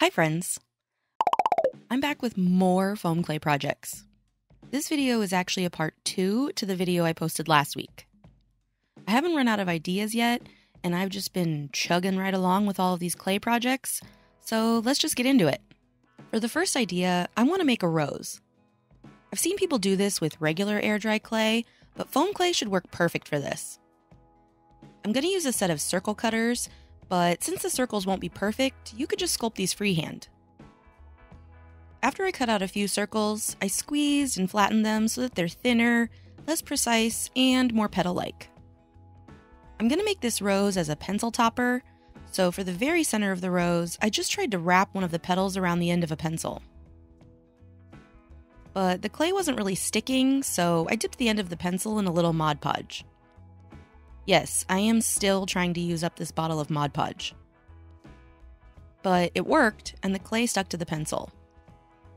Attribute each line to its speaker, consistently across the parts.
Speaker 1: Hi friends! I'm back with more foam clay projects. This video is actually a part 2 to the video I posted last week. I haven't run out of ideas yet, and I've just been chugging right along with all of these clay projects, so let's just get into it. For the first idea, I want to make a rose. I've seen people do this with regular air-dry clay, but foam clay should work perfect for this. I'm going to use a set of circle cutters, but since the circles won't be perfect, you could just sculpt these freehand. After I cut out a few circles, I squeezed and flattened them so that they're thinner, less precise, and more petal-like. I'm going to make this rose as a pencil topper, so for the very center of the rose, I just tried to wrap one of the petals around the end of a pencil. But the clay wasn't really sticking, so I dipped the end of the pencil in a little Mod Podge. Yes, I am still trying to use up this bottle of Mod Podge. But it worked, and the clay stuck to the pencil.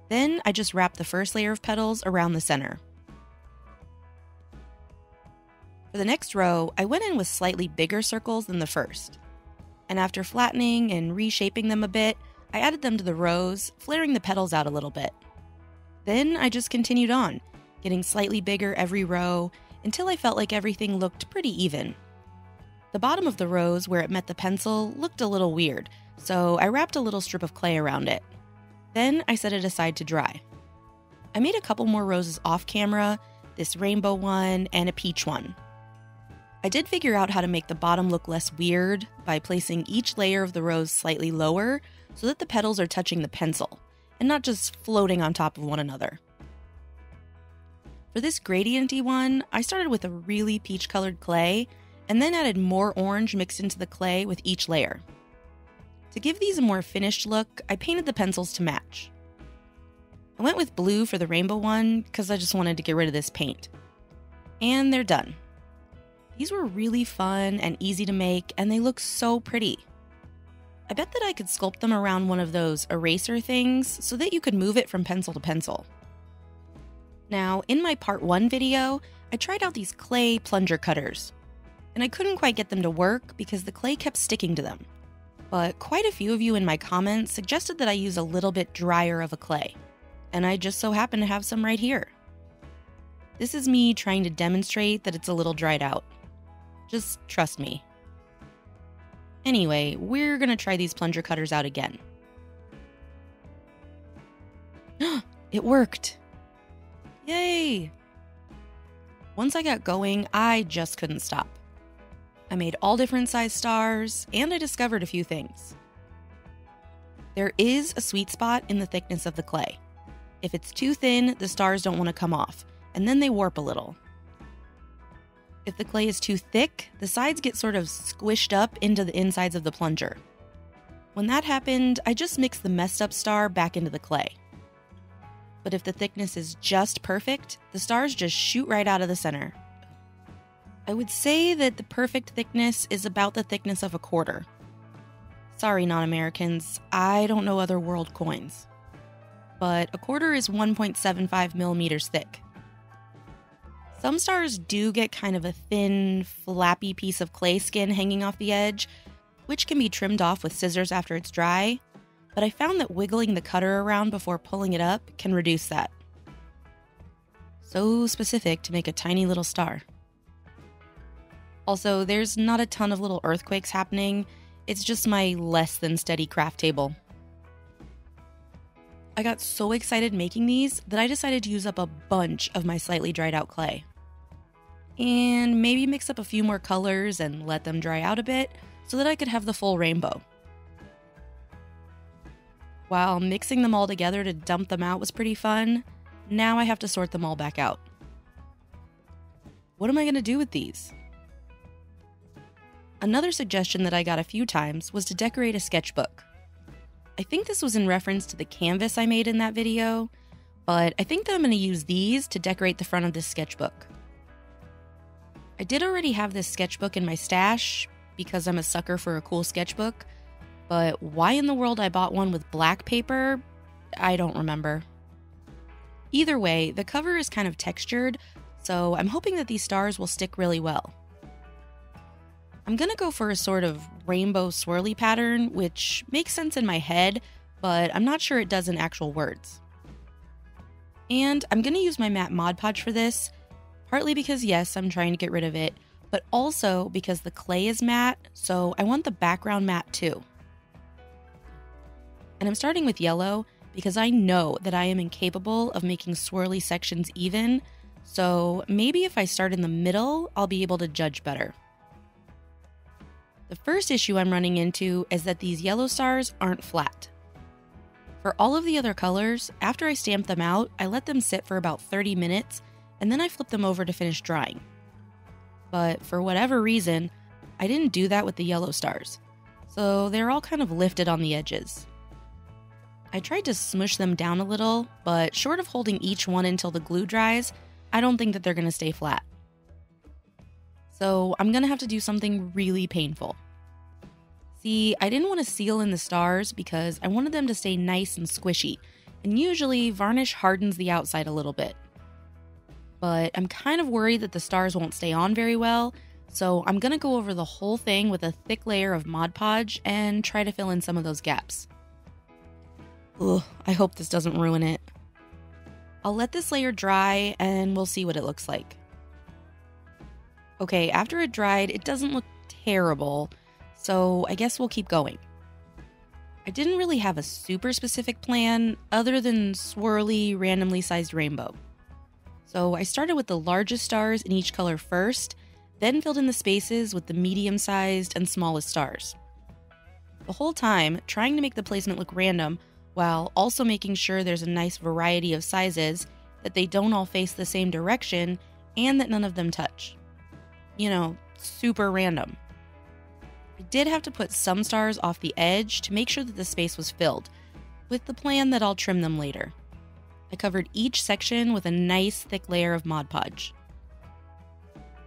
Speaker 1: Then I just wrapped the first layer of petals around the center. For the next row, I went in with slightly bigger circles than the first. And after flattening and reshaping them a bit, I added them to the rows, flaring the petals out a little bit. Then I just continued on, getting slightly bigger every row, until I felt like everything looked pretty even. The bottom of the rose, where it met the pencil, looked a little weird, so I wrapped a little strip of clay around it. Then I set it aside to dry. I made a couple more roses off camera, this rainbow one and a peach one. I did figure out how to make the bottom look less weird by placing each layer of the rose slightly lower so that the petals are touching the pencil, and not just floating on top of one another. For this gradienty one, I started with a really peach-colored clay, and then added more orange mixed into the clay with each layer. To give these a more finished look, I painted the pencils to match. I went with blue for the rainbow one because I just wanted to get rid of this paint. And they're done. These were really fun and easy to make, and they look so pretty. I bet that I could sculpt them around one of those eraser things so that you could move it from pencil to pencil. Now, in my part 1 video, I tried out these clay plunger cutters, and I couldn't quite get them to work because the clay kept sticking to them. But quite a few of you in my comments suggested that I use a little bit drier of a clay, and I just so happen to have some right here. This is me trying to demonstrate that it's a little dried out. Just trust me. Anyway, we're gonna try these plunger cutters out again. It worked! Yay! Once I got going, I just couldn't stop. I made all different size stars, and I discovered a few things. There is a sweet spot in the thickness of the clay. If it's too thin, the stars don't want to come off, and then they warp a little. If the clay is too thick, the sides get sort of squished up into the insides of the plunger. When that happened, I just mixed the messed up star back into the clay. But if the thickness is just perfect, the stars just shoot right out of the center. I would say that the perfect thickness is about the thickness of a quarter. Sorry, non-Americans, I don't know other world coins. But a quarter is 1.75 millimeters thick. Some stars do get kind of a thin, flappy piece of clay skin hanging off the edge, which can be trimmed off with scissors after it's dry, but I found that wiggling the cutter around before pulling it up can reduce that. So specific to make a tiny little star. Also, there's not a ton of little earthquakes happening, it's just my less than steady craft table. I got so excited making these that I decided to use up a bunch of my slightly dried out clay. And maybe mix up a few more colors and let them dry out a bit so that I could have the full rainbow. While mixing them all together to dump them out was pretty fun, now I have to sort them all back out. What am I going to do with these? Another suggestion that I got a few times was to decorate a sketchbook. I think this was in reference to the canvas I made in that video, but I think that I'm going to use these to decorate the front of this sketchbook. I did already have this sketchbook in my stash because I'm a sucker for a cool sketchbook, but why in the world I bought one with black paper, I don't remember. Either way, the cover is kind of textured, so I'm hoping that these stars will stick really well. I'm gonna go for a sort of rainbow swirly pattern, which makes sense in my head, but I'm not sure it does in actual words. And I'm going to use my matte Mod Podge for this, partly because yes, I'm trying to get rid of it, but also because the clay is matte, so I want the background matte too. And I'm starting with yellow because I know that I am incapable of making swirly sections even, so maybe if I start in the middle, I'll be able to judge better. The first issue I'm running into is that these yellow stars aren't flat. For all of the other colors, after I stamp them out, I let them sit for about 30 minutes, and then I flip them over to finish drying. But for whatever reason, I didn't do that with the yellow stars, so they're all kind of lifted on the edges. I tried to smush them down a little, but short of holding each one until the glue dries, I don't think that they're going to stay flat. So I'm going to have to do something really painful. See, I didn't want to seal in the stars because I wanted them to stay nice and squishy, and usually varnish hardens the outside a little bit. But I'm kind of worried that the stars won't stay on very well, so I'm going to go over the whole thing with a thick layer of Mod Podge and try to fill in some of those gaps. Ugh, I hope this doesn't ruin it. I'll let this layer dry and we'll see what it looks like. Okay, after it dried, it doesn't look terrible, so I guess we'll keep going. I didn't really have a super specific plan other than swirly, randomly sized rainbow. So I started with the largest stars in each color first, then filled in the spaces with the medium-sized and smallest stars. The whole time, trying to make the placement look random, while also making sure there's a nice variety of sizes, that they don't all face the same direction, and that none of them touch. You know, super random. I did have to put some stars off the edge to make sure that the space was filled, with the plan that I'll trim them later. I covered each section with a nice thick layer of Mod Podge.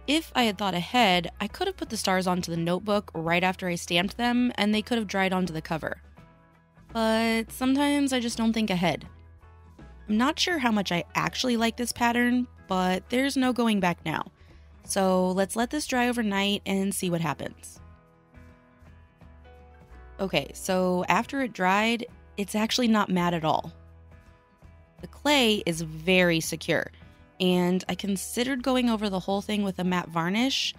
Speaker 1: If I had thought ahead, I could have put the stars onto the notebook right after I stamped them, and they could have dried onto the cover. But sometimes I just don't think ahead. I'm not sure how much I actually like this pattern, but there's no going back now. So let's let this dry overnight and see what happens. Okay, so after it dried, it's actually not matte at all. The clay is very secure, and I considered going over the whole thing with a matte varnish,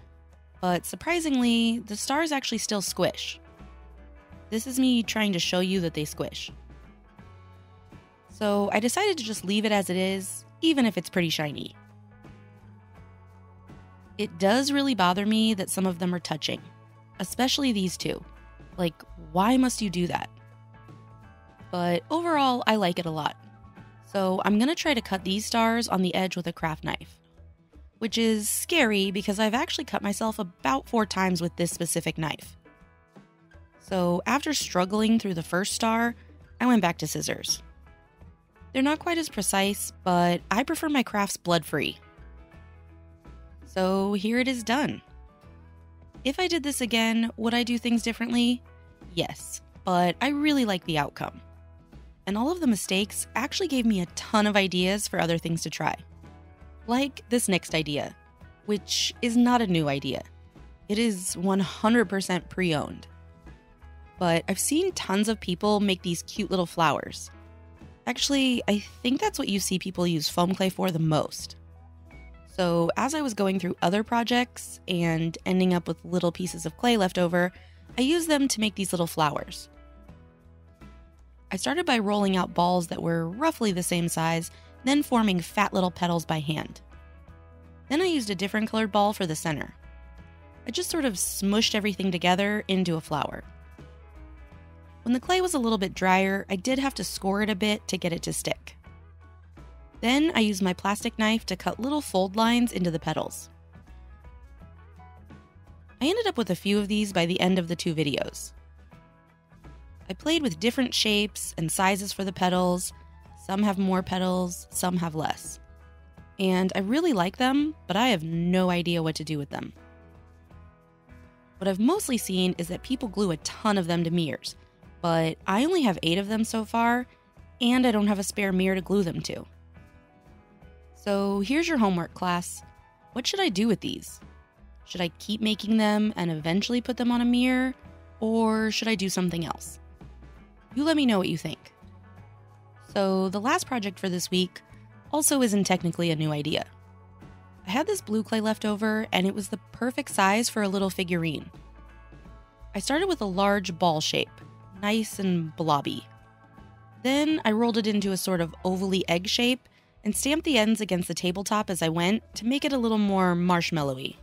Speaker 1: but surprisingly, the stars actually still squish. This is me trying to show you that they squish. So I decided to just leave it as it is, even if it's pretty shiny. It does really bother me that some of them are touching, especially these two. Like, why must you do that? But overall, I like it a lot. So I'm going to try to cut these stars on the edge with a craft knife, which is scary because I've actually cut myself about 4 times with this specific knife. So after struggling through the first star, I went back to scissors. They're not quite as precise, but I prefer my crafts blood-free. So here it is done. If I did this again, would I do things differently? Yes, but I really like the outcome. And all of the mistakes actually gave me a ton of ideas for other things to try. Like this next idea, which is not a new idea. It is 100% pre-owned. But I've seen tons of people make these cute little flowers. Actually, I think that's what you see people use foam clay for the most. So as I was going through other projects and ending up with little pieces of clay left over, I used them to make these little flowers. I started by rolling out balls that were roughly the same size, then forming fat little petals by hand. Then I used a different colored ball for the center. I just sort of smushed everything together into a flower. When the clay was a little bit drier, I did have to score it a bit to get it to stick. Then I used my plastic knife to cut little fold lines into the petals. I ended up with a few of these by the end of the 2 videos. I played with different shapes and sizes for the petals. Some have more petals, some have less. And I really like them, but I have no idea what to do with them. What I've mostly seen is that people glue a ton of them to mirrors, but I only have 8 of them so far, and I don't have a spare mirror to glue them to. So here's your homework, class. What should I do with these? Should I keep making them and eventually put them on a mirror, or should I do something else? You let me know what you think. So the last project for this week also isn't technically a new idea. I had this blue clay left over, and it was the perfect size for a little figurine. I started with a large ball shape, nice and blobby. Then I rolled it into a sort of ovally egg shape and stamped the ends against the tabletop as I went to make it a little more marshmallowy.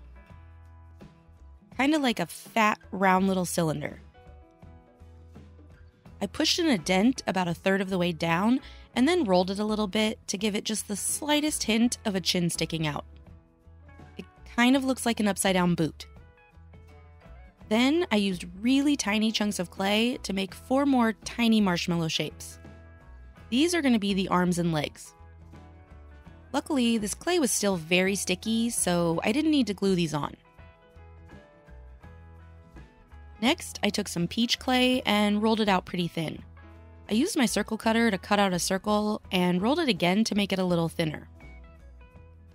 Speaker 1: Kind of like a fat, round little cylinder. I pushed in a dent about a third of the way down and then rolled it a little bit to give it just the slightest hint of a chin sticking out. It kind of looks like an upside-down boot. Then I used really tiny chunks of clay to make 4 more tiny marshmallow shapes. These are going to be the arms and legs. Luckily, this clay was still very sticky, so I didn't need to glue these on. Next, I took some peach clay and rolled it out pretty thin. I used my circle cutter to cut out a circle and rolled it again to make it a little thinner.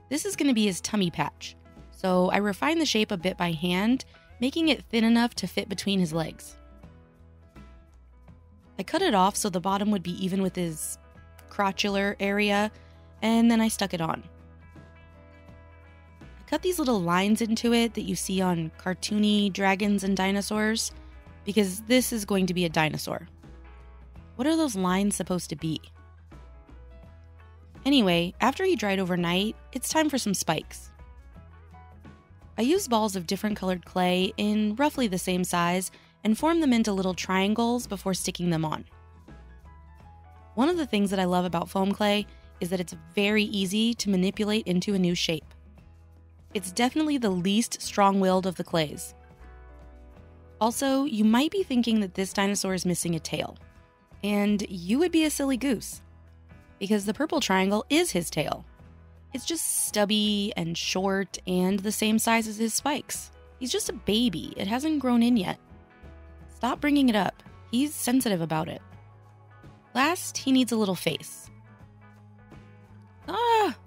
Speaker 1: This is going to be his tummy patch, so I refined the shape a bit by hand, making it thin enough to fit between his legs. I cut it off so the bottom would be even with his crotchular area, and then I stuck it on. I cut these little lines into it that you see on cartoony dragons and dinosaurs, because this is going to be a dinosaur. What are those lines supposed to be? Anyway, after he dried overnight, it's time for some spikes. I used balls of different colored clay in roughly the same size and formed them into little triangles before sticking them on. One of the things that I love about foam clay is that it's very easy to manipulate into a new shape. It's definitely the least strong-willed of the clays. Also, you might be thinking that this dinosaur is missing a tail. And you would be a silly goose, because the purple triangle is his tail. It's just stubby and short and the same size as his spikes. He's just a baby. It hasn't grown in yet. Stop bringing it up. He's sensitive about it. Last, he needs a little face.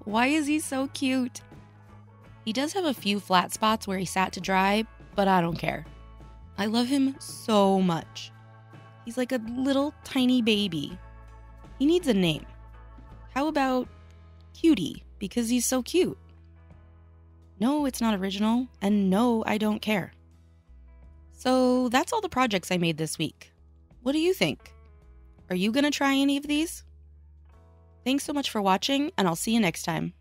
Speaker 1: Why is he so cute? He does have a few flat spots where he sat to dry, but I don't care. I love him so much. He's like a little tiny baby. He needs a name. How about Cutie, because he's so cute? No, it's not original, and no, I don't care. So that's all the projects I made this week. What do you think? Are you going to try any of these? Thanks so much for watching, and I'll see you next time.